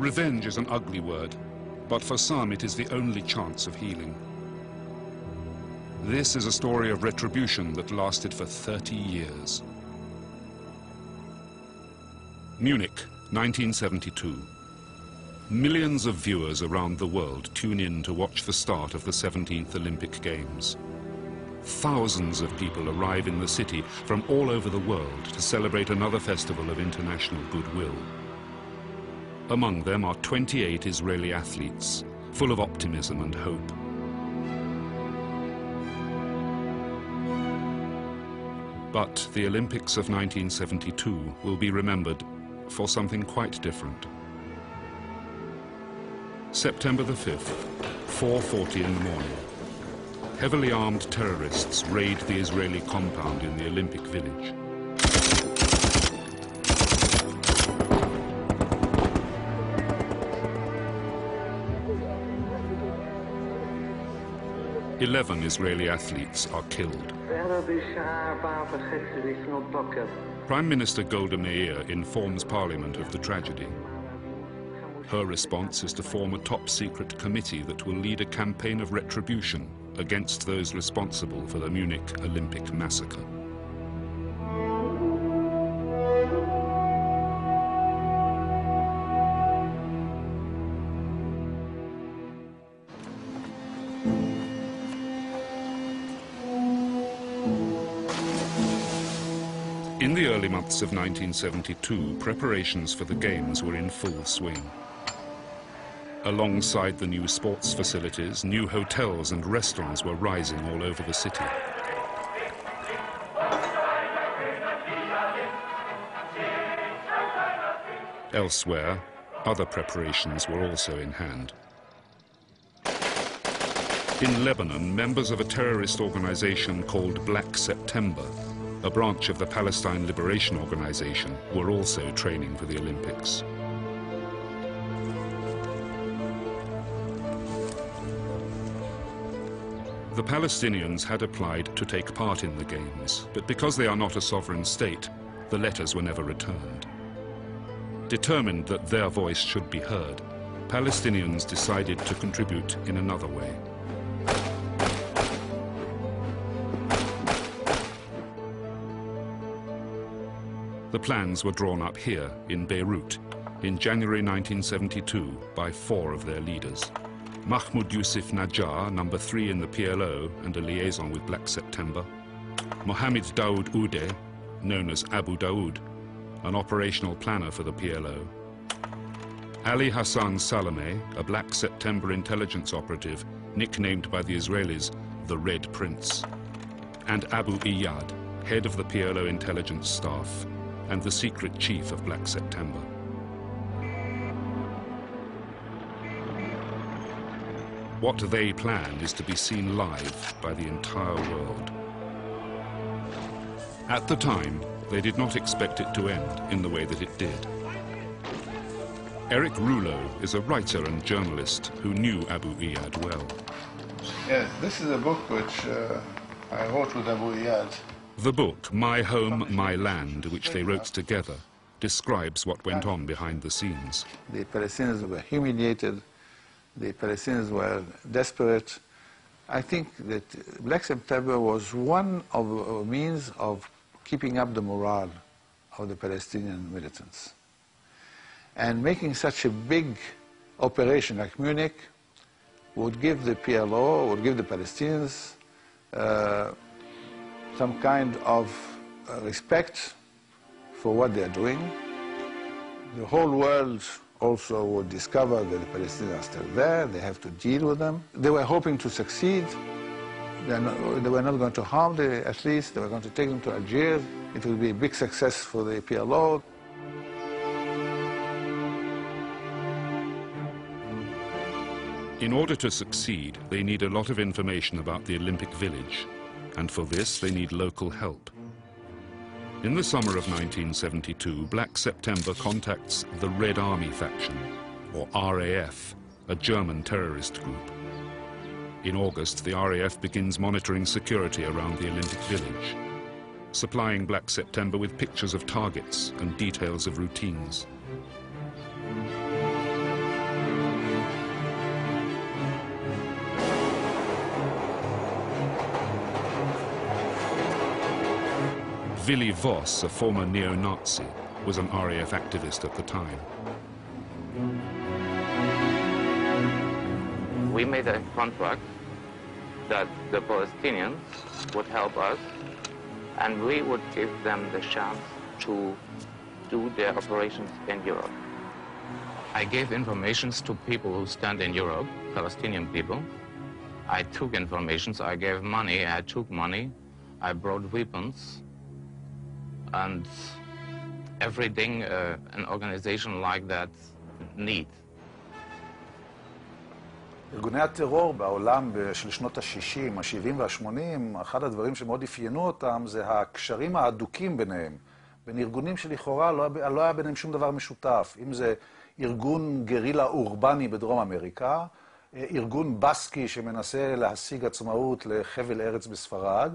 Revenge is an ugly word, but for some it is the only chance of healing. This is a story of retribution that lasted for 30 years. Munich, 1972. Millions of viewers around the world tune in to watch the start of the 17th Olympic Games. Thousands of people arrive in the city from all over the world to celebrate another festival of international goodwill. Among them are 28 Israeli athletes, full of optimism and hope. But the Olympics of 1972 will be remembered for something quite different. September the 5th, 4:40 in the morning. Heavily armed terrorists raid the Israeli compound in the Olympic Village. Eleven Israeli athletes are killed. Prime Minister Golda Meir informs Parliament of the tragedy. Her response is to form a top-secret committee that will lead a campaign of retribution against those responsible for the Munich Olympic massacre. In the early months of 1972, preparations for the Games were in full swing. Alongside the new sports facilities, new hotels and restaurants were rising all over the city. Elsewhere, other preparations were also in hand. In Lebanon, members of a terrorist organization called Black September, a branch of the Palestine Liberation Organization, were also training for the Olympics. The Palestinians had applied to take part in the Games, but because they are not a sovereign state, the letters were never returned. Determined that their voice should be heard, Palestinians decided to contribute in another way. The plans were drawn up here in Beirut in January 1972 by 4 of their leaders. Mahmoud Yusuf Najjar, number 3 in the PLO and a liaison with Black September. Mohammed Daoud Oudeh, known as Abu Daoud, an operational planner for the PLO. Ali Hassan Salameh, a Black September intelligence operative, nicknamed by the Israelis the Red Prince. And Abu Iyad, head of the PLO intelligence staff and the secret chief of Black September. What they planned is to be seen live by the entire world. At the time, they did not expect it to end in the way that it did. Eric Rouleau is a writer and journalist who knew Abu Iyad well. Yes, this is a book which I wrote with Abu Iyad. The book, My Home, My Land, which they wrote together, describes what went on behind the scenes. The Palestinians were humiliated. The Palestinians were desperate. I think that Black September was one of a means of keeping up the morale of the Palestinian militants. And making such a big operation like Munich would give the PLO, would give the Palestinians some kind of respect for what they're doing. The whole world also would discover that the Palestinians are still there, they have to deal with them. They were hoping to succeed. They were not going to harm the athletes, they were going to take them to Algiers. It would be a big success for the PLO. In order to succeed, they need a lot of information about the Olympic Village, and for this they need local help. In the summer of 1972, Black September contacts the Red Army faction, or RAF, a German terrorist group. In August, the RAF begins monitoring security around the Olympic Village, supplying Black September with pictures of targets and details of routines. Willy Voss, a former neo-Nazi, was an RAF activist at the time. We made a contract that the Palestinians would help us and we would give them the chance to do their operations in Europe. I gave informations to people who stand in Europe, Palestinian people. I took informations, I gave money, I took money, I brought weapons, and everything an organization like that needs. ארגוני הטרור בעולם של שנות ה-60, ה-70 וה-80, אחד הדברים שמאוד אפיינו אותם זה הקשרים ההדוקים ביניהם. בין ארגונים שלכאורה לא היה ביניהם שום דבר משותף. אם זה ארגון גרילה אורבני בדרום אמריקה, ארגון בסקי שמנסה להשיג עצמאות לחבל ארץ בספרד,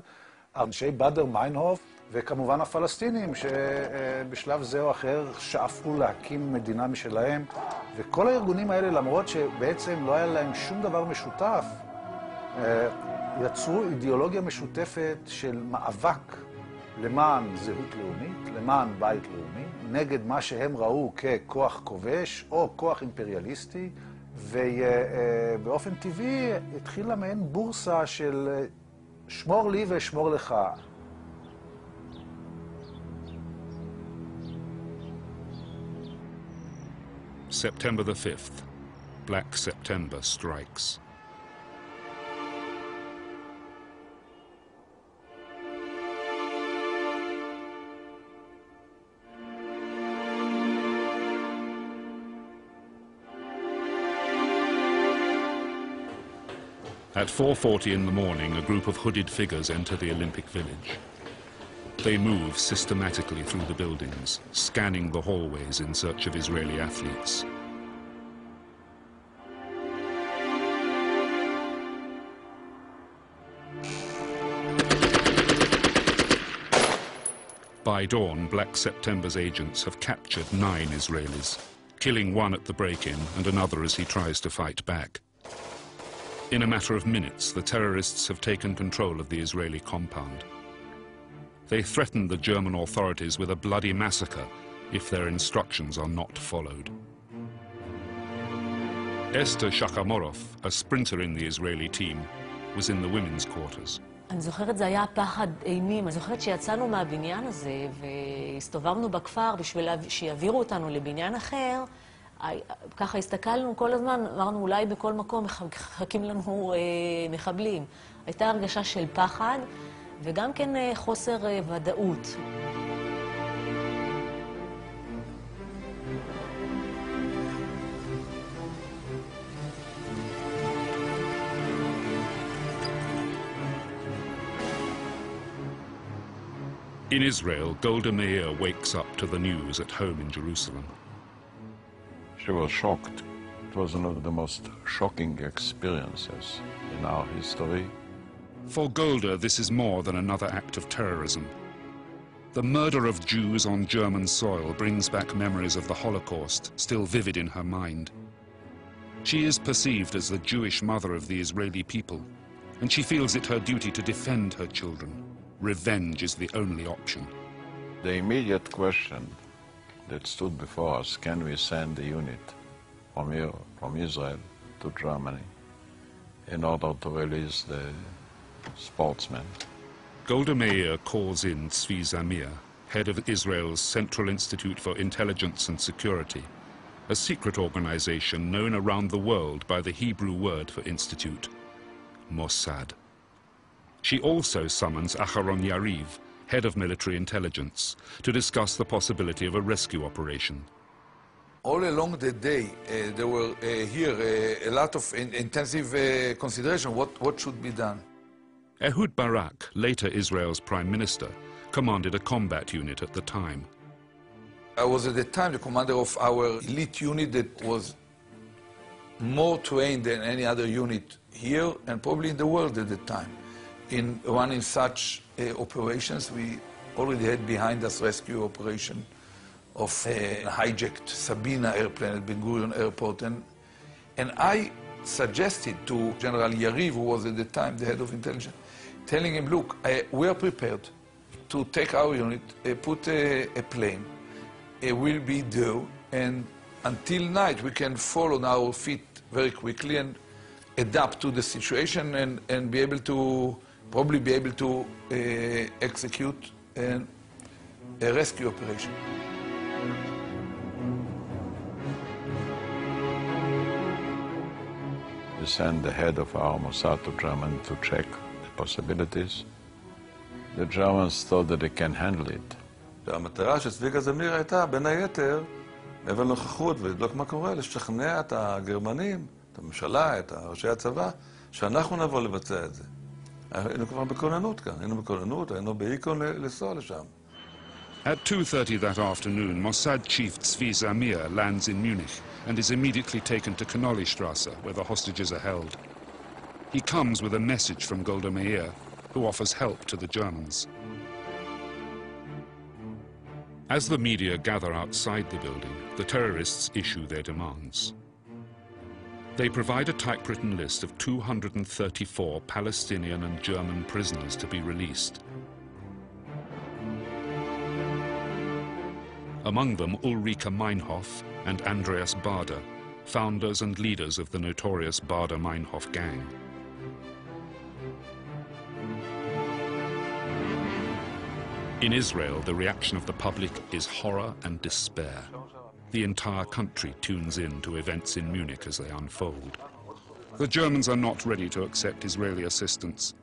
אנשי באדר מיינהוף, וכמובן הפלסטינים שבשלב זה או אחר שאפו להקים מדינה משלהם. וכל הארגונים האלה, למרות שבעצם לא היה להם שום דבר משותף, יצרו אידיאולוגיה משותפת של מאבק למען זהות לאומית, למען בית לאומי, נגד מה שהם ראו ככוח כובש או כוח אימפריאליסטי, ובאופן טבעי התחילה מעין בורסה של שמור לי ושמור לך. September the 5th. Black September strikes. At 4:40 in the morning, a group of hooded figures enter the Olympic Village. They move systematically through the buildings, scanning the hallways in search of Israeli athletes. By dawn, Black September's agents have captured 9 Israelis, killing one at the break-in and another as he tries to fight back. In a matter of minutes, the terrorists have taken control of the Israeli compound. They threaten the German authorities with a bloody massacre if their instructions are not followed. Esther Shachamorov, a sprinter in the Israeli team, was in the women's quarters. אני זוכרת, זה היה פחד אימים. אני זוכרת שיצאנו מהבניין הזה והסתובבנו בכפר בשביל שיעבירו אותנו לבניין אחר. ככה הסתכלנו כל הזמן, אמרנו אולי בכל מקום מחכים לנו מחבלים. הייתה הרגשה של פחד וגם כן חוסר ודאות. In Israel, Golda Meir wakes up to the news at home in Jerusalem. She was shocked. It was one of the most shocking experiences in our history. For Golda, this is more than another act of terrorism. The murder of Jews on German soil brings back memories of the Holocaust, still vivid in her mind. She is perceived as the Jewish mother of the Israeli people, and she feels it her duty to defend her children. Revenge is the only option. The immediate question that stood before us, can we send a unit from here, from Israel to Germany in order to release the sportsmen? Golda Meir calls in Tzvi Zamir, head of Israel's Central Institute for Intelligence and Security, a secret organization known around the world by the Hebrew word for institute, Mossad. She also summons Aharon Yariv, head of military intelligence, to discuss the possibility of a rescue operation. All along the day, there were here a lot of intensive consideration what should be done. Ehud Barak, later Israel's prime minister, commanded a combat unit at the time. I was at the time the commander of our elite unit that was more trained than any other unit here and probably in the world at the time. In running such operations, we already had behind us rescue operation of a hijacked Sabina airplane at Ben Gurion Airport. And I suggested to General Yariv, who was at the time the head of intelligence, telling him, look, we are prepared. to take our unit, put a plane. We'll be there, and until night we can fall on our feet very quickly and adapt to the situation and be able to, probably be able to execute a rescue operation. We sent the head of our Mossad to Germany to check the possibilities. The Germans thought that they can handle it. והמטרה של צביקה זמיר הייתה, בין היתר, מעבר לנוכחות ולבדוק מה קורה, לשכנע את הגרמנים, את הממשלה, את ראשי הצבא, שאנחנו נבוא לבצע את זה. היינו כבר בכוננות כאן, היינו באיקון לנסוע לשם. At 2:30 that afternoon, Mossad chief Tzvi Zamir lands in Munich and is immediately taken to Knollestrasse, where the hostages are held. He comes with a message from Golda Meir, who offers help to the Germans. As the media gather outside the building, the terrorists issue their demands. They provide a typewritten list of 234 Palestinian and German prisoners to be released. Among them Ulrike Meinhof and Andreas Bader, founders and leaders of the notorious Bader-Meinhof gang. In Israel, the reaction of the public is horror and despair. The entire country tunes in to events in Munich as they unfold. The Germans are not ready to accept Israeli assistance.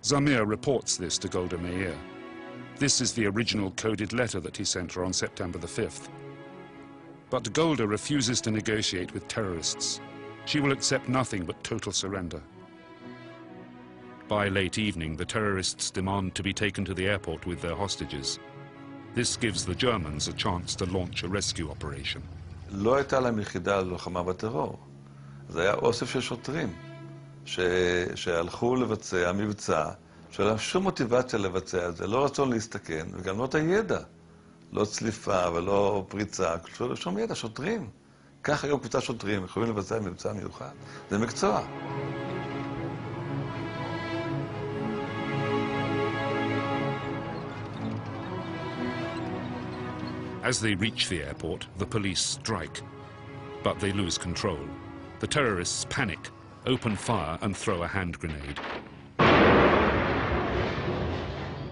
Zamir reports this to Golda Meir. This is the original coded letter that he sent her on September the 5th. But Golda refuses to negotiate with terrorists. She will accept nothing but total surrender. By late evening, the terrorists demand to be taken to the airport with their hostages. This gives the Germans a chance to launch a rescue operation. לא הייתה להם יחידה ללוחמה בטרור. זה היה אוסף של שוטרים שהלכו לבצע מבצע, שאין להם שום מוטיבציה לבצע את זה, לא רצון להסתכן, וגם לא את הידע. לא צליפה ולא פריצה, שום ידע, שוטרים. כך היום קבוצה שוטרים יכולים לבצע מבצע מיוחד. זה מקצוע. As they reach the airport, the police strike, but they lose control. The terrorists panic, open fire and throw a hand grenade.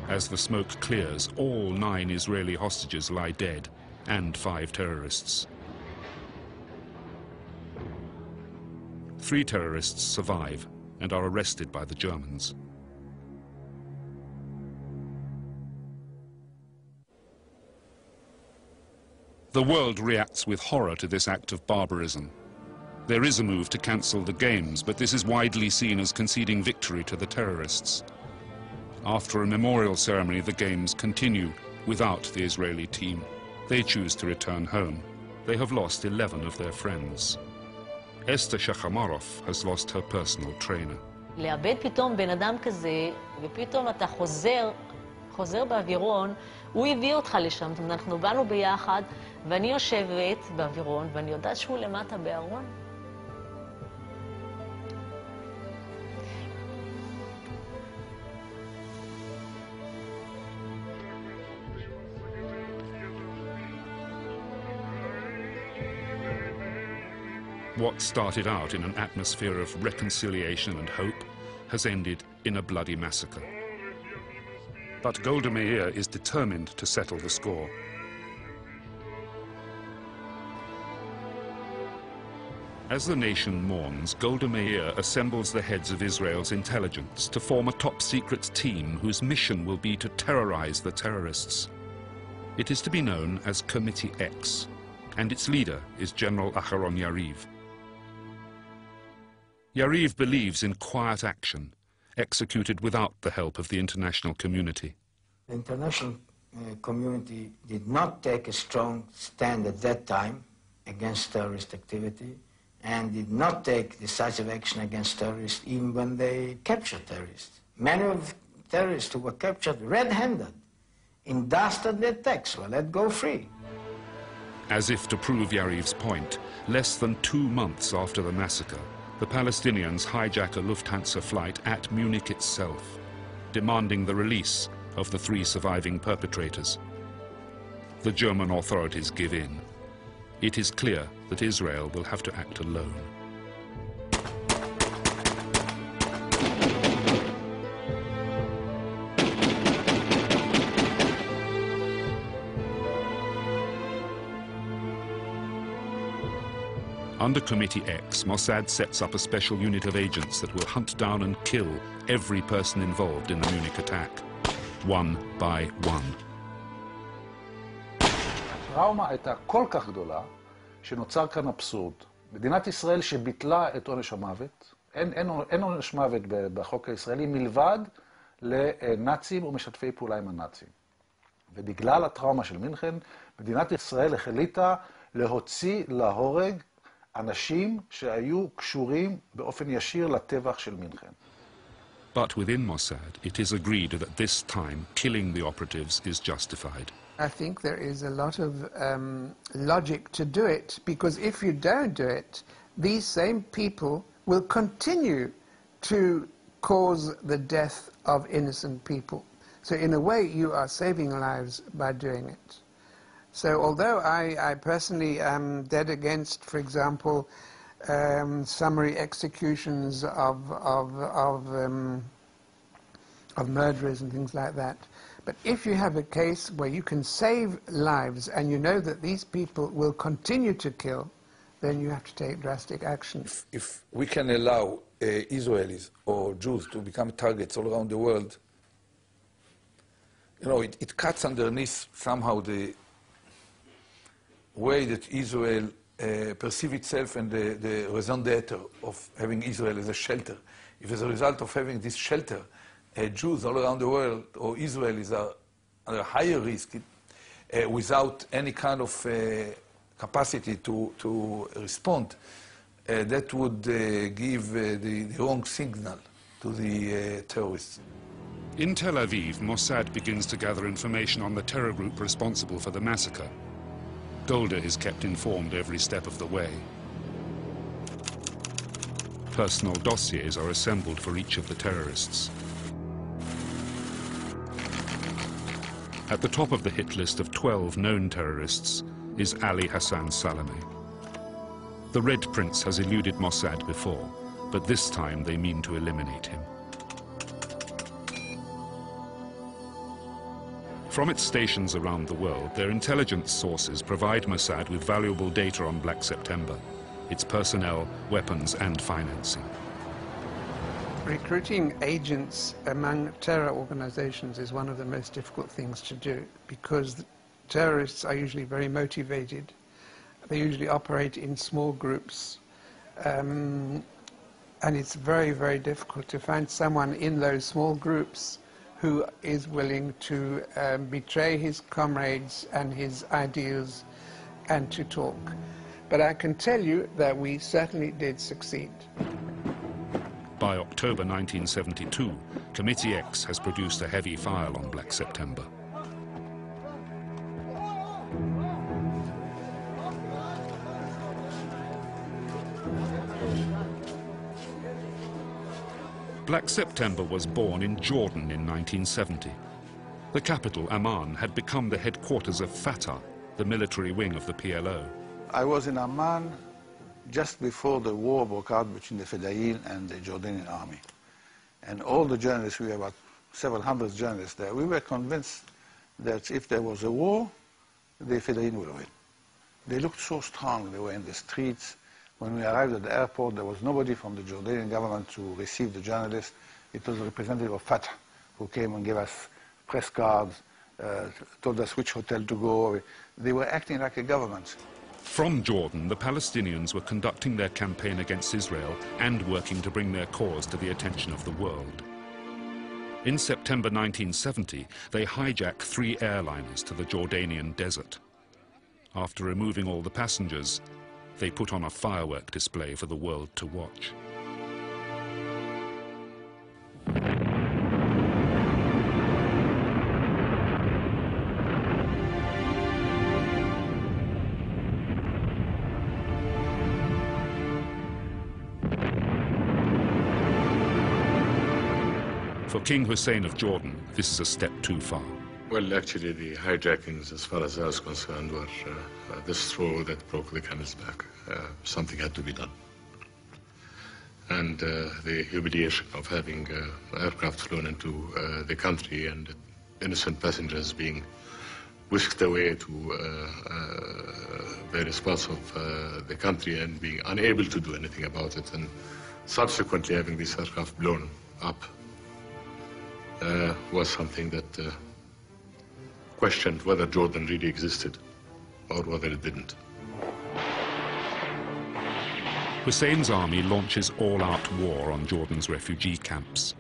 As the smoke clears, all 9 Israeli hostages lie dead, and 5 terrorists. 3 terrorists survive and are arrested by the Germans. The world reacts with horror to this act of barbarism. There is a move to cancel the games, but this is widely seen as conceding victory to the terrorists. After a memorial ceremony, the games continue without the Israeli team. They choose to return home. They have lost 11 of their friends. Esther Shachamarov has lost her personal trainer. לאבד פתאום בן אדם כזה, ופתאום אתה חוזר באווירון, הוא הביא אותך לשם. זאת אומרת, אנחנו באנו ביחד, ואני יושבת באווירון, ואני יודעת שהוא למטה בארון. What started out in an atmosphere of reconciliation and hope has ended in a bloody massacre. But Golda Meir is determined to settle the score. As the nation mourns, Golda Meir assembles the heads of Israel's intelligence to form a top-secret team whose mission will be to terrorize the terrorists. It is to be known as Committee X, and its leader is General Aharon Yariv. Yariv believes in quiet action, executed without the help of the international community. The international community did not take a strong stand at that time against terrorist activity and did not take decisive action against terrorists even when they captured terrorists. Many of the terrorists who were captured red-handed in dastardly attacks were let go free. As if to prove Yariv's point, less than 2 months after the massacre, the Palestinians hijack a Lufthansa flight at Munich itself, demanding the release of the 3 surviving perpetrators. The German authorities give in. It is clear that Israel will have to act alone. Under Committee X, Mossad sets up a special unit of agents that will hunt down and kill every person involved in the Munich attack, one by one. הטראומה הייתה כל כך גדולה, שנוצר כאן אבסורד. מדינת ישראל שביטלה את עונש המוות, אין עונש מוות בחוק הישראלי מלבד לנאצים ומשתפי פעולה עם הנאצים. ובגלל הטראומה של מינכן, מדינת ישראל החליטה להוציא להורג אנשים שהיו קשורים באופן ישיר לטבח של מינכן. But within Mossad, it is agreed that this time killing the operatives is justified. I think there is a lot of logic to do it, because if you don't do it, these same people will continue to cause the death of innocent people. So in a way, you are saving lives by doing it. So although I personally am dead against, for example, summary executions of murderers and things like that, but if you have a case where you can save lives and you know that these people will continue to kill, then you have to take drastic action. If we can allow Israelis or Jews to become targets all around the world, you know, it cuts underneath somehow the way that Israel perceives itself and the raison d'etre of having Israel as a shelter. If as a result of having this shelter, Jews all around the world or Israelis are under higher risk without any kind of capacity to respond, that would give the wrong signal to the terrorists. In Tel Aviv, Mossad begins to gather information on the terror group responsible for the massacre. Golda is kept informed every step of the way. Personal dossiers are assembled for each of the terrorists. At the top of the hit list of 12 known terrorists is Ali Hassan Salameh. The Red Prince has eluded Mossad before, but this time they mean to eliminate him. From its stations around the world, their intelligence sources provide Mossad with valuable data on Black September, its personnel, weapons, and financing. Recruiting agents among terror organizations is one of the most difficult things to do, because terrorists are usually very motivated. They usually operate in small groups, and it's very, very difficult to find someone in those small groups who is willing to betray his comrades and his ideals and to talk. But I can tell you that we certainly did succeed. By October 1972, Committee X has produced a heavy file on Black September. Black September was born in Jordan in 1970. The capital, Amman, had become the headquarters of Fatah, the military wing of the PLO. I was in Amman just before the war broke out between the Fedayeen and the Jordanian army. And all the journalists, we were about several hundred journalists there, we were convinced that if there was a war, the Fedayeen would win. They looked so strong, they were in the streets. When we arrived at the airport, there was nobody from the Jordanian government to receive the journalists. It was a representative of Fatah who came and gave us press cards, told us which hotel to go. They were acting like a government. From Jordan, the Palestinians were conducting their campaign against Israel and working to bring their cause to the attention of the world. In September 1970, they hijacked 3 airliners to the Jordanian desert. After removing all the passengers, they put on a firework display for the world to watch. For King Hussein of Jordan, this is a step too far. Well, actually, the hijackings, as far as I was concerned, were the straw that broke the camel's back. Something had to be done. And the humiliation of having aircraft flown into the country and innocent passengers being whisked away to various parts of the country and being unable to do anything about it, and subsequently having this aircraft blown up was something that questioned whether Jordan really existed or whether it didn't. Hussein's army launches all-out war on Jordan's refugee camps.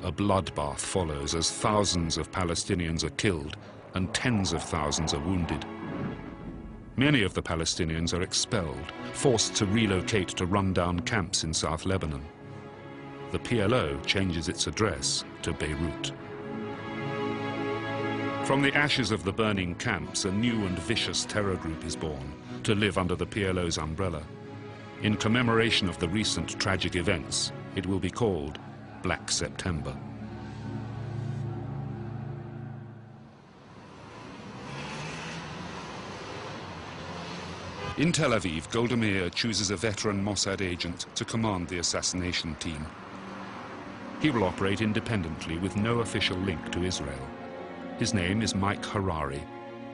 A bloodbath follows as thousands of Palestinians are killed and tens of thousands are wounded. Many of the Palestinians are expelled, forced to relocate to run-down camps in South Lebanon. The PLO changes its address to Beirut. From the ashes of the burning camps, a new and vicious terror group is born to live under the PLO's umbrella. In commemoration of the recent tragic events, it will be called Black September. In Tel Aviv, Golda Meir chooses a veteran Mossad agent to command the assassination team. He will operate independently with no official link to Israel. His name is Mike Harari,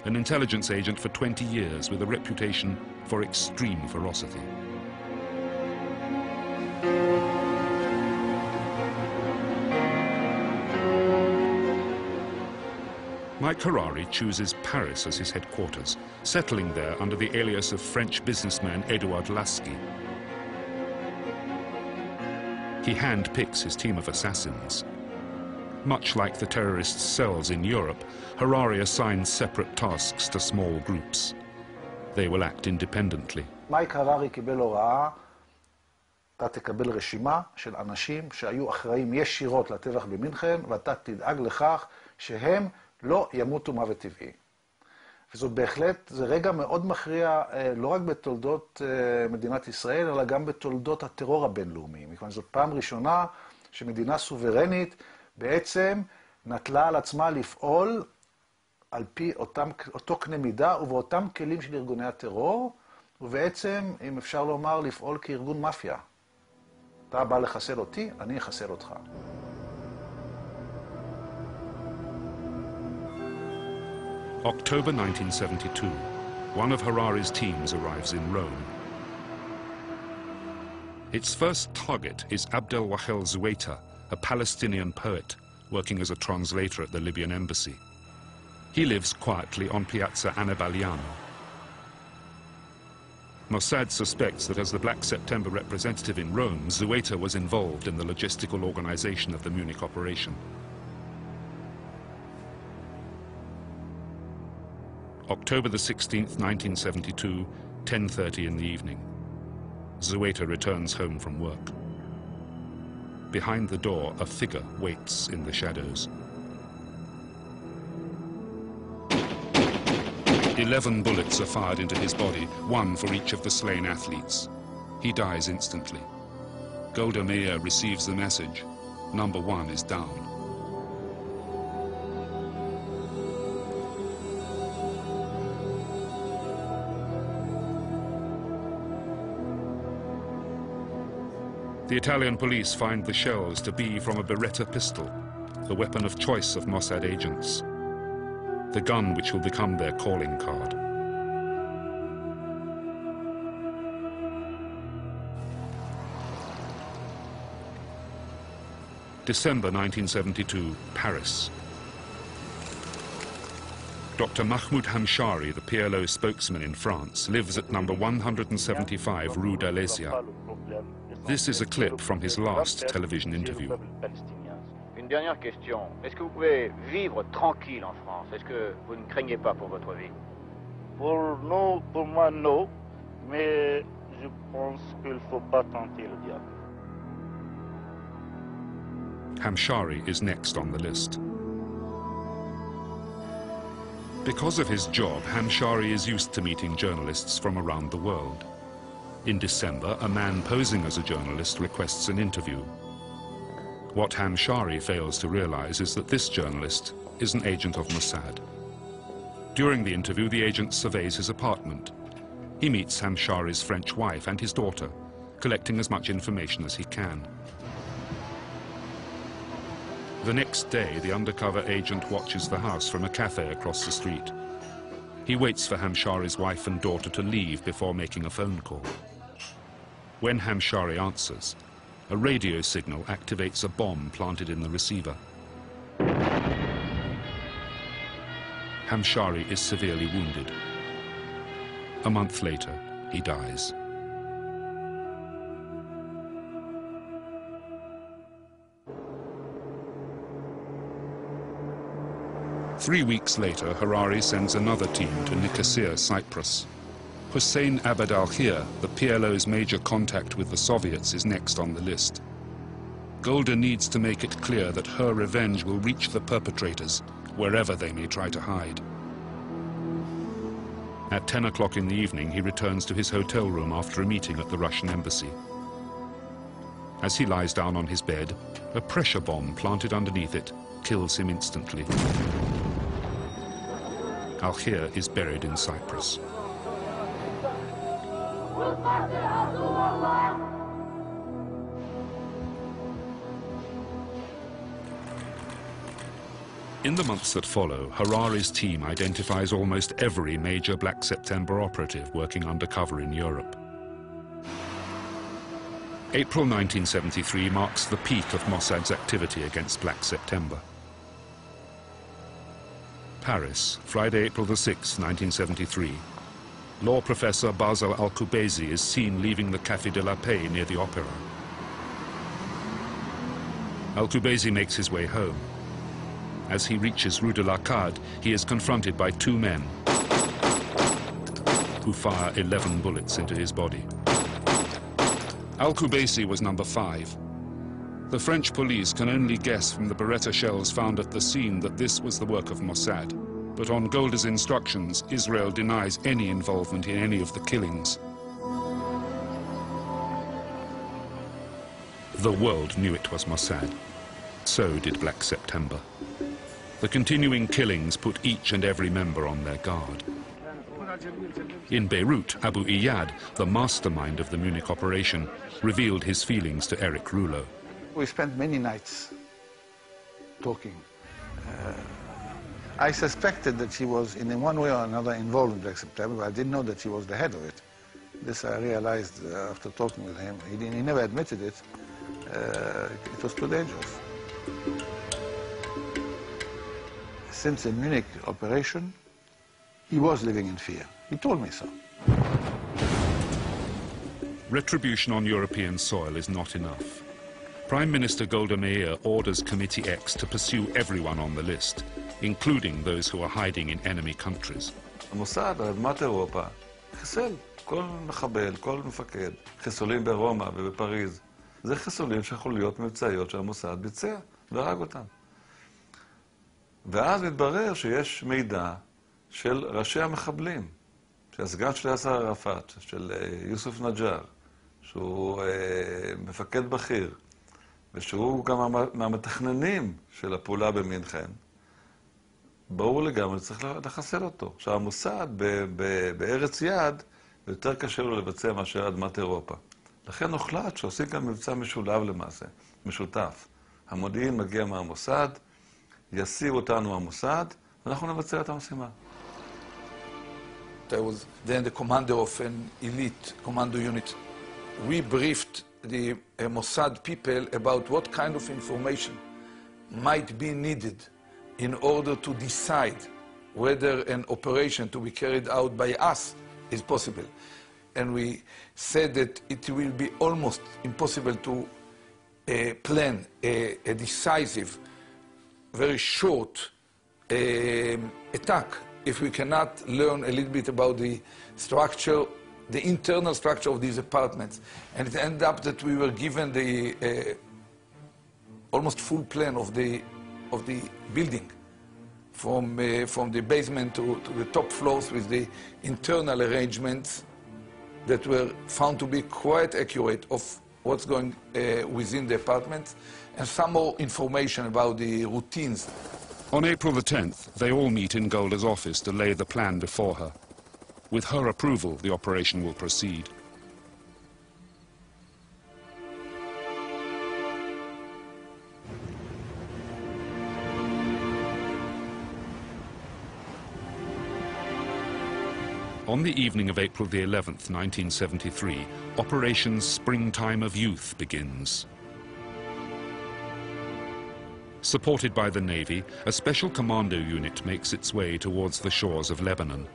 an intelligence agent for 20 years with a reputation for extreme ferocity. Mike Harari chooses Paris as his headquarters, settling there under the alias of French businessman Edouard Lasky. He handpicks his team of assassins. Much like the terrorists' cells in Europe, Harari assigns separate tasks to small groups. They will act independently. מייק הררי קיבל הוראה, אתה תקבל רשימה של אנשים שהיו אחראים ישירות לטבח במינכן, ואתה תדאג לכך שהם לא ימותו מוות טבעי. וזאת בהחלט, זה רגע מאוד מכריע, לא רק בתולדות מדינת ישראל, אלא גם בתולדות הטרור הבינלאומי. מכיוון זאת פעם ראשונה שמדינה סוברנית בעצם נטלה על עצמה לפעול על פי אותו קנה מידה ובאותם כלים של ארגוני הטרור, ובעצם, אם אפשר לומר, לפעול כארגון מאפיה. אתה בא לחסל אותי, אני אחסל אותך. October 1972, one of Harari's teams arrives in Rome. Its first target is Abdel Wahel Zuwaita, a Palestinian poet working as a translator at the Libyan embassy. He lives quietly on Piazza Annibaliano. Mossad suspects that as the Black September representative in Rome, Zuwaita was involved in the logistical organization of the Munich operation. October the 16th, 1972, 10:30 in the evening. Zuwaita returns home from work. Behind the door, a figure waits in the shadows. 11 bullets are fired into his body, one for each of the slain athletes. He dies instantly. Golda Meir receives the message. Number 1 is down. The Italian police find the shells to be from a Beretta pistol, the weapon of choice of Mossad agents, the gun which will become their calling card. December 1972, Paris. Dr. Mahmoud Hamshari, the PLO spokesman in France, lives at number 175 Rue d'Alésia. This is a clip from his last television interview. Une dernière question. Est-ce que vous pouvez vivre tranquille en France? Est-ce que vous ne craignez pas pour votre vie? Pour moi, non. Mais je pense qu'il ne faut pas tenter le diable. Hamshari is next on the list. Because of his job, Hamshari is used to meeting journalists from around the world. In December, a man posing as a journalist requests an interview. What Hamshari fails to realize is that this journalist is an agent of Mossad. During the interview, the agent surveys his apartment. He meets Hamshari's French wife and his daughter, collecting as much information as he can. The next day, the undercover agent watches the house from a cafe across the street. He waits for Hamshari's wife and daughter to leave before making a phone call. When Hamshari answers, a radio signal activates a bomb planted in the receiver. Hamshari is severely wounded. A month later, he dies. Three weeks later, Harari sends another team to Nicosia, Cyprus. Hussein Abd al-Khir, the PLO's major contact with the Soviets, is next on the list. Golda needs to make it clear that her revenge will reach the perpetrators, wherever they may try to hide. At 10 o'clock in the evening, he returns to his hotel room after a meeting at the Russian embassy. As he lies down on his bed, a pressure bomb planted underneath it kills him instantly. Al-Khir is buried in Cyprus. In the months that follow, Harari's team identifies almost every major Black September operative working undercover in Europe. April 1973 marks the peak of Mossad's activity against Black September. Paris, Friday, April 6, 1973. Law professor Basel Al-Kubaisi is seen leaving the Café de la Paix near the Opera. Al-Kubaisi makes his way home. As he reaches Rue de l'Arcade, he is confronted by two men who fire 11 bullets into his body. Al-Kubaisi was number 5. The French police can only guess from the Beretta shells found at the scene that this was the work of Mossad. But on Golda's instructions, Israel denies any involvement in any of the killings. The world knew it was Mossad. So did Black September. The continuing killings put each and every member on their guard. In Beirut, Abu Iyad, the mastermind of the Munich operation, revealed his feelings to Eric Rouleau. We spent many nights talking. I suspected that she was in one way or another involved in Black September, but I didn't know that she was the head of it. This I realized after talking with him. He never admitted it. It was too dangerous. Since the Munich operation, he was living in fear. He told me so. Retribution on European soil is not enough. Prime Minister Golda Meir orders Committee X to pursue everyone on the list, including those who are hiding in enemy countries. המוסד, על אדמת אירופה, חיסל כל מחבל, כל מפקד. חיסולים ברומא ובפריז. זה חיסולים של חוליות מבצעיות שהמוסד ביצע והרג אותם. ואז מתברר שיש מידע של ראשי המחבלים, של הסגן של יאסר ערפאת, של יוסף נג'אר, שהוא מפקד בכיר, ושהוא גם מהמתכננים של הפעולה במינכן. ברור לגמרי, צריך לחסל אותו. עכשיו, המוסד בארץ יעד, יותר קשה לו לבצע מאשר אדמת אירופה. לכן הוחלט שעושים גם מבצע משולב למעשה, משותף. המודיעין מגיע מהמוסד, יסיר אותנו המוסד, ואנחנו נבצע את המשימה. I was then the commander of an elite commando unit. We briefed the Mossad people about what kind of information might be needed in order to decide whether an operation to be carried out by us is possible. And we said that it will be almost impossible to plan a decisive, very short attack if we cannot learn a little bit about the structure, the internal structure of these apartments. And it ended up that we were given the almost full plan of the building, from the basement to the top floors, with the internal arrangements that were found to be quite accurate of what's going within the apartments, and some more information about the routines. On April the 10th, they all meet in Golda's office to lay the plan before her. With her approval, the operation will proceed. On the evening of April the 11th, 1973, Operation Springtime of Youth begins. Supported by the Navy, a special commando unit makes its way towards the shores of Lebanon.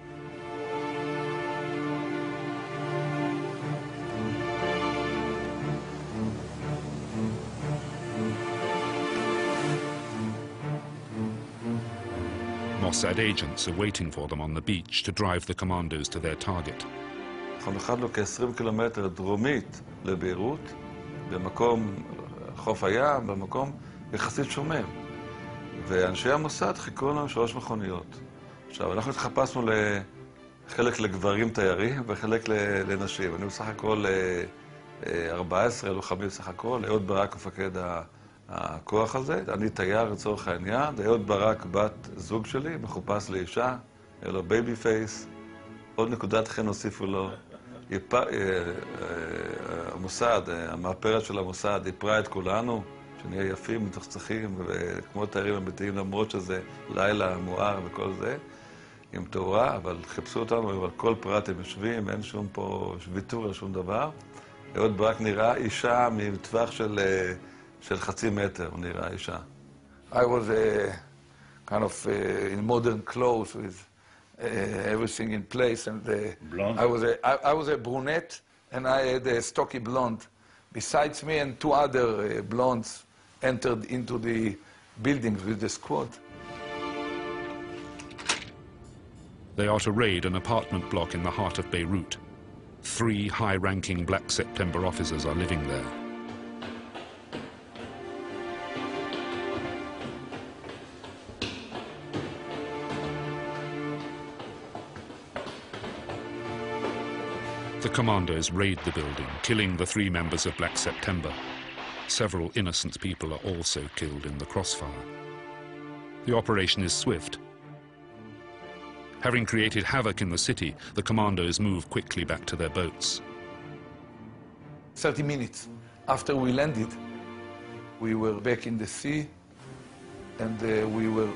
Mossad agents are waiting for them on the beach to drive the commandos to their target. אנחנו נחתנו כ-20 קילומטר דרומית לביירות, במקום חוף הים, במקום יחסית שומם. ואנשי המוסד חיכו לנו 3 מכוניות. עכשיו, אנחנו התחפשנו לחלק לגברים תיירים וחלק לנשים. אני בסך הכל 14 לוחמים בסך הכל, אהוד ברק מפקד הכוח הזה. אני תייר לצורך העניין, אהוד ברק בת זוג שלי, מחופש לאישה, היה לו בייבי פייס. עוד נקודת חן הוסיפו לו. המוסד, המאפרת של המוסד, איפרה את כולנו, שנהיה יפים, מצחצחים, וכמו תיירים אמיתיים, למרות שזה לילה מואר וכל זה, עם תאורה, אבל חיפשו אותנו, אבל כל פרט הם יושבים, אין שום פה ויתור על שום דבר. אהוד ברק נראה אישה מטווח של חצי מטר, הוא נראה אישה. I was kind of in modern clothes with everything in place, and blonde? I was a brunette, and I had a stocky blonde. Besides me and 2 other blondes entered into the buildings with the squad. They are to raid an apartment block in the heart of Beirut. 3 high-ranking Black September officers are living there. The commandos raid the building, killing the 3 members of Black September. Several innocent people are also killed in the crossfire. The operation is swift. Having created havoc in the city, the commandos move quickly back to their boats. 30 minutes after we landed, we were back in the sea, and we were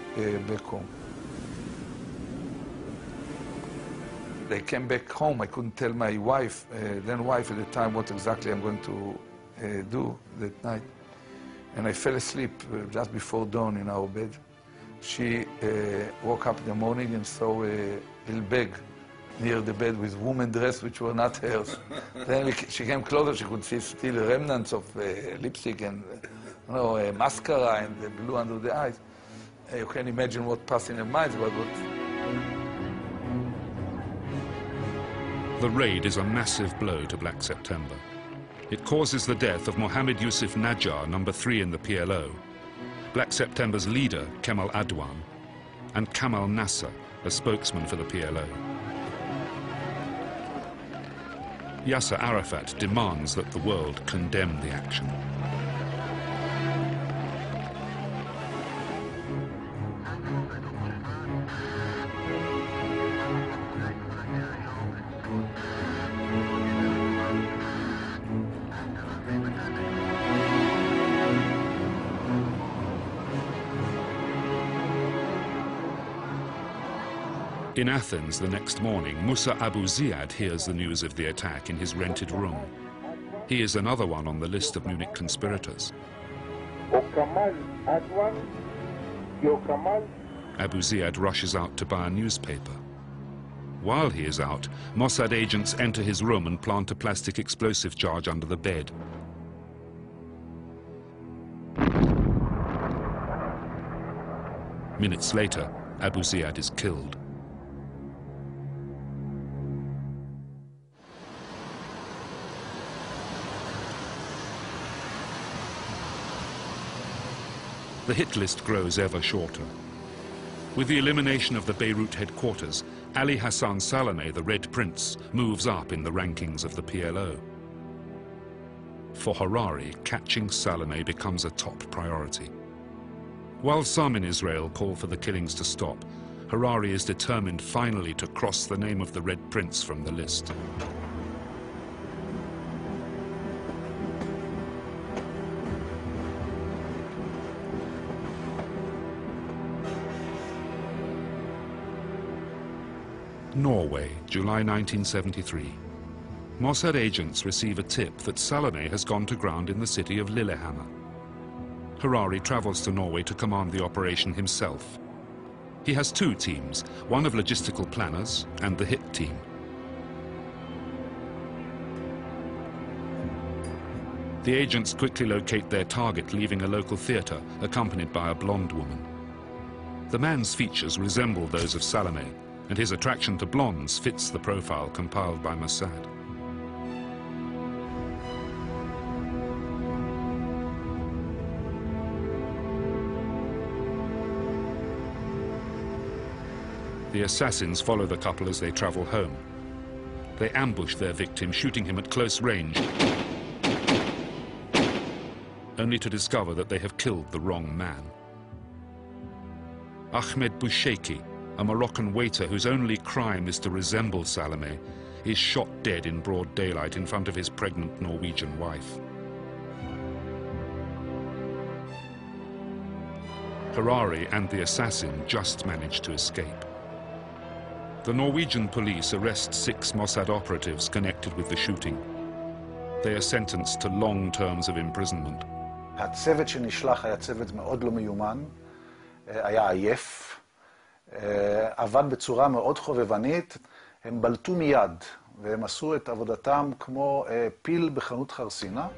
back home. They came back home. I couldn't tell my wife, then wife at the time, what exactly I'm going to do that night. And I fell asleep just before dawn in our bed. She woke up in the morning and saw a little bag near the bed with woman dress, which were not hers. Then she came closer, she could see still remnants of lipstick and mascara and the blue under the eyes. You can imagine what passed in her mind. The raid is a massive blow to Black September. It causes the death of Mohammed Yusuf Najjar, number 3 in the PLO, Black September's leader, Kemal Adwan, and Kamal Nasser, a spokesman for the PLO. Yasser Arafat demands that the world condemn the action. In Athens the next morning, Musa Abu Ziyad hears the news of the attack in his rented room. He is another one on the list of Munich conspirators. Abu Ziyad rushes out to buy a newspaper. While he is out, Mossad agents enter his room and plant a plastic explosive charge under the bed. Minutes later, Abu Ziyad is killed. The hit list grows ever shorter. With the elimination of the Beirut headquarters, Ali Hassan Salameh, the Red Prince, moves up in the rankings of the PLO. For Harari, catching Salome becomes a top priority. While some in Israel call for the killings to stop, Harari is determined finally to cross the name of the Red Prince from the list. Norway, July 1973. Mossad agents receive a tip that Salome has gone to ground in the city of Lillehammer. Harari travels to Norway to command the operation himself. He has two teams, one of logistical planners and the hit team. The agents quickly locate their target, leaving a local theater, accompanied by a blonde woman. The man's features resemble those of Salome, and his attraction to blondes fits the profile compiled by Mossad. The assassins follow the couple as they travel home. They ambush their victim, shooting him at close range, only to discover that they have killed the wrong man. Ahmed Boucheki, a Moroccan waiter whose only crime is to resemble Salome, is shot dead in broad daylight in front of his pregnant Norwegian wife. Harari and the assassin just manage to escape. The Norwegian police arrest 6 Mossad operatives connected with the shooting. They are sentenced to long terms of imprisonment. הצוות שנשלח היה צוות מאוד לא מיומן, היה עייף, עבד בצורה מאוד חובבנית, הם בלטו מיד והם עשו את עבודתם כמו פיל בחנות חרסינה.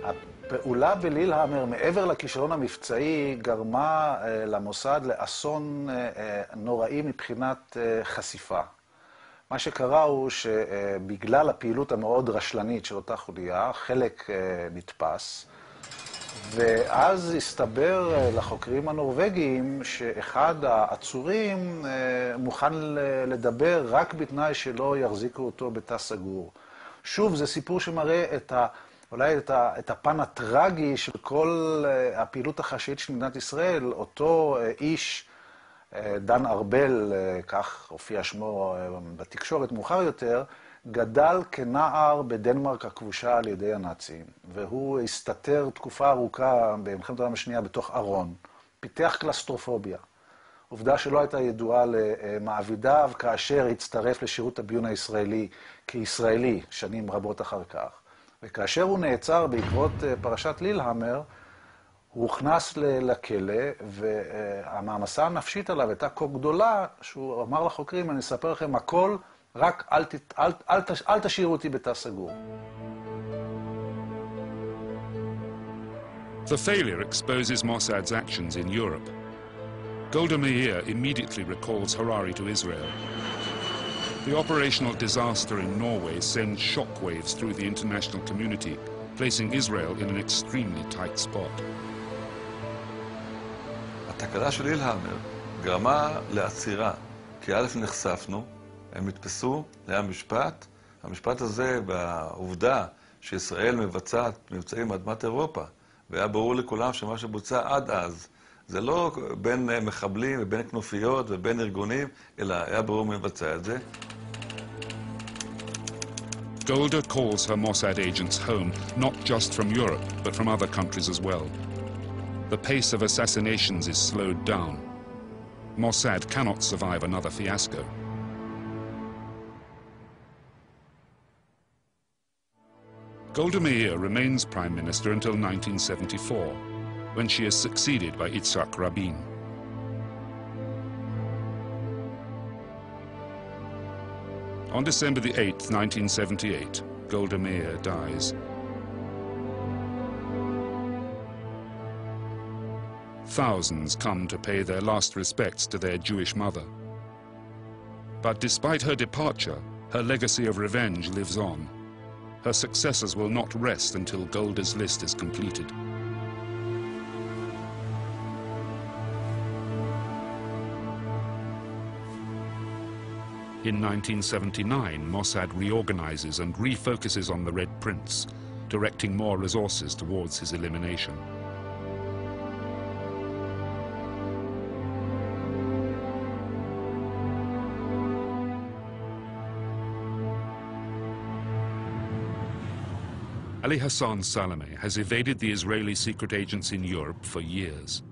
הפעולה בלילהמר, מעבר לכישלון המבצעי, גרמה למוסד לאסון נוראי מבחינת חשיפה. מה שקרה הוא שבגלל הפעילות המאוד רשלנית של אותה חוליה, חלק נתפס, ואז הסתבר לחוקרים הנורווגיים שאחד העצורים מוכן לדבר רק בתנאי שלא יחזיקו אותו בתא סגור. שוב, זה סיפור שמראה אולי את הפן הטרגי של כל הפעילות החשאית של מדינת ישראל. אותו איש, דן ארבל, כך הופיע שמו בתקשורת מאוחר יותר, גדל כנער בדנמרק הכבושה על ידי הנאצים, והוא הסתתר תקופה ארוכה במלחמת העולם השנייה בתוך ארון, פיתח קלסטרופוביה, עובדה שלא הייתה ידועה למעבידיו כאשר הצטרף לשירות הביון הישראלי כישראלי שנים רבות אחר כך. וכאשר הוא נעצר בעקבות פרשת לילהמר, הוא הוכנס לכלא, והמעמסה הנפשית עליו הייתה כה גדולה, שהוא אמר לחוקרים, אני אספר לכם הכל, רק אל תשאירו אותי בתא סגור. The failure exposes Mossad's actions in Europe. Golda Meir immediately recalls Harari to Israel. The operational disaster in Norway sends shockwaves through the international community, placing Israel in an extremely tight spot. התקלה של לילהמר גרמה לעצירה, כי א' נחשפנו, הם נתפסו, היה משפט, המשפט הזה והעובדה שישראל מבצעת מבצעים מאדמת אירופה, והיה ברור לכולם שמה שבוצע עד אז, זה לא בין מחבלים ובין כנופיות ובין ארגונים, אלא היה ברור מי מבצע את זה. Golda calls her Mossad agents home, not just from Europe, but from other countries as well. The pace of assassinations is slowed down. Mossad cannot survive another fiasco. Golda Meir remains Prime Minister until 1974, when she is succeeded by Yitzhak Rabin. On December the 8th, 1978, Golda Meir dies. Thousands come to pay their last respects to their Jewish mother. But despite her departure, her legacy of revenge lives on. Her successors will not rest until Golda's list is completed. In 1979, Mossad reorganizes and refocuses on the Red Prince, directing more resources towards his elimination. Ali Hassan Salameh has evaded the Israeli secret agents in Europe for years.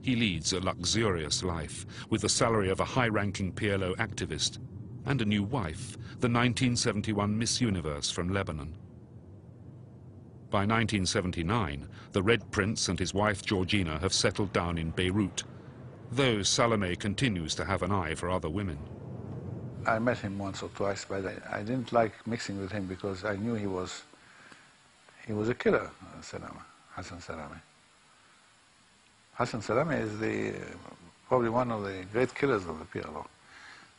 He leads a luxurious life with the salary of a high-ranking PLO activist and a new wife, the 1971 Miss Universe from Lebanon. By 1979, the Red Prince and his wife Georgina have settled down in Beirut, though Salameh continues to have an eye for other women. I met him once or twice, but I didn't like mixing with him because I knew he was a killer, Hassan Salameh. Hassan Salameh is probably one of the great killers of the PLO.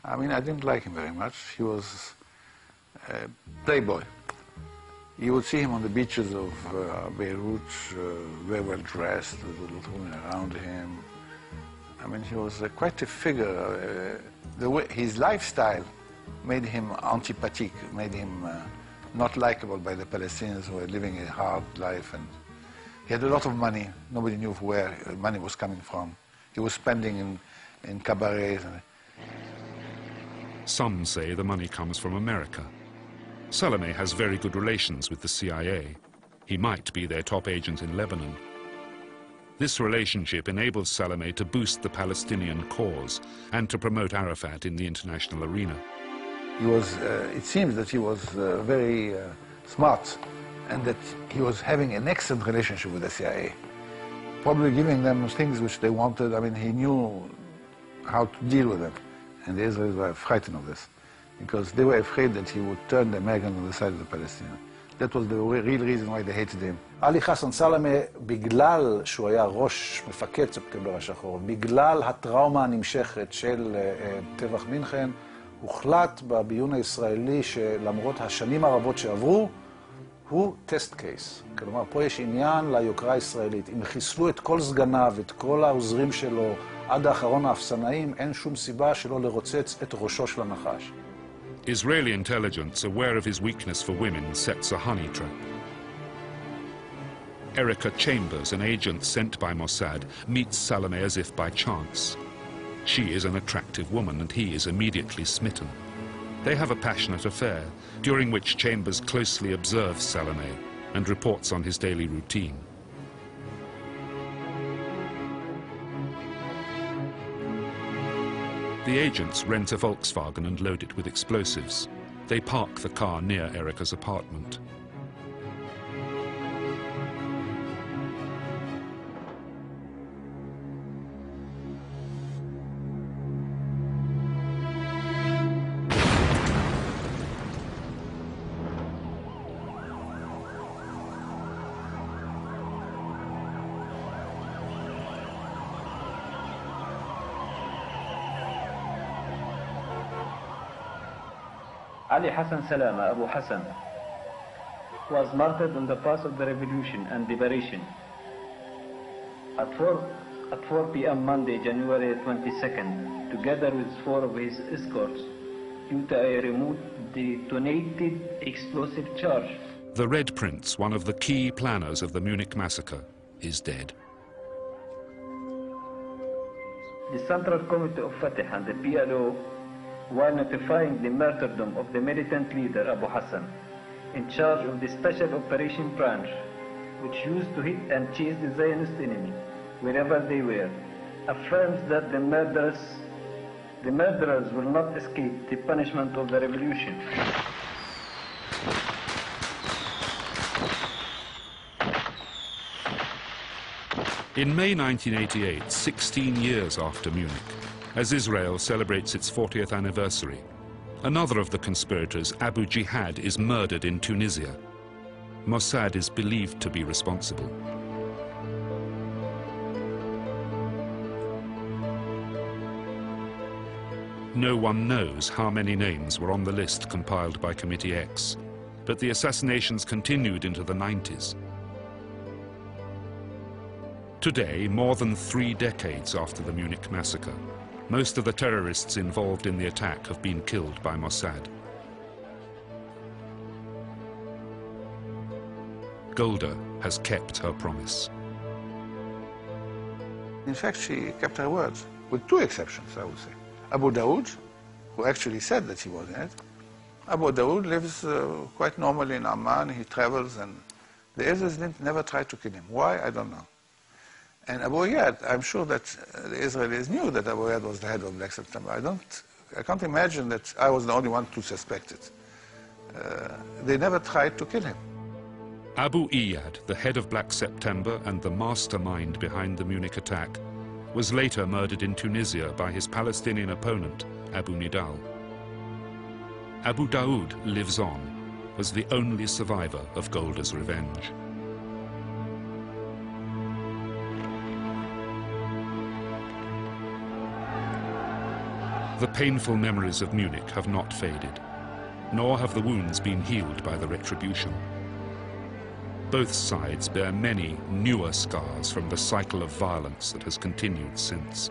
I mean, I didn't like him very much. He was a playboy. You would see him on the beaches of Beirut, very well dressed, with little women around him. I mean, he was quite a figure. His lifestyle made him antipathique, made him not likable by the Palestinians who were living a hard life. And he had a lot of money. Nobody knew where money was coming from. He was spending in cabarets. Some say the money comes from America. Salameh has very good relations with the CIA. He might be their top agent in Lebanon. This relationship enables Salameh to boost the Palestinian cause and to promote Arafat in the international arena. It seems that he was very smart and that he was having an excellent relationship with the CIA, probably giving them things which they wanted. I mean, he knew how to deal with them. And the Israelis were frightened of this because they were afraid that he would turn the Americans on the side of the Palestinians. That was the real reason why they hated him. עלי חסן סלמה, בגלל שהוא היה ראש מפקד ספטמבר השחור, בגלל הטראומה הנמשכת של טבח מינכן, הוחלט בביון הישראלי שלמרות השנים הרבות שעברו, הוא טסט קייס. כלומר, פה יש עניין ליוקרה הישראלית. אם חיסלו את כל סגניו, את כל העוזרים שלו, עד האחרון האפסנאים, אין שום סיבה שלא לרוצץ את ראשו של הנחש. Israeli intelligence, aware of his weakness for women, sets a honey trap. Erica Chambers, an agent sent by Mossad, meets Salameh as if by chance. She is an attractive woman and he is immediately smitten. They have a passionate affair, during which Chambers closely observes Salameh and reports on his daily routine. The agents rent a Volkswagen and load it with explosives. They park the car near Erica's apartment. Ali Hassan Salama, Abu Hassan, was martyred on the path of the revolution and liberation. At 4 p.m. Monday, January 22nd, together with 4 of his escorts, due to a remote detonated explosive charge. The Red Prince, one of the key planners of the Munich massacre, is dead. The Central Committee of Fatah and the PLO, while notifying the martyrdom of the militant leader Abu Hassan, in charge of the Special Operation Branch, which used to hit and chase the Zionist enemy wherever they were, affirms that the murderers will not escape the punishment of the revolution. In May 1988, 16 years after Munich, as Israel celebrates its 40th anniversary, another of the conspirators, Abu Jihad, is murdered in Tunisia. Mossad is believed to be responsible. No one knows how many names were on the list compiled by Committee X, but the assassinations continued into the 90s. Today, more than 3 decades after the Munich massacre, Most of the terrorists involved in the attack have been killed by Mossad. Golda has kept her promise. In fact, she kept her word, with two exceptions, I would say. Abu Daoud, who actually said that he was in it. Abu Daoud lives quite normally in Amman. He travels, and the Israelis never tried to kill him. Why? I don't know. And Abu Iyad, I'm sure that the Israelis knew that Abu Iyad was the head of Black September. I can't imagine that I was the only one to suspect it. They never tried to kill him. Abu Iyad, the head of Black September and the mastermind behind the Munich attack, was later murdered in Tunisia by his Palestinian opponent, Abu Nidal. Abu Daoud lives on as the only survivor of Golda's revenge. The painful memories of Munich have not faded, nor have the wounds been healed by the retribution. Both sides bear many newer scars from the cycle of violence that has continued since.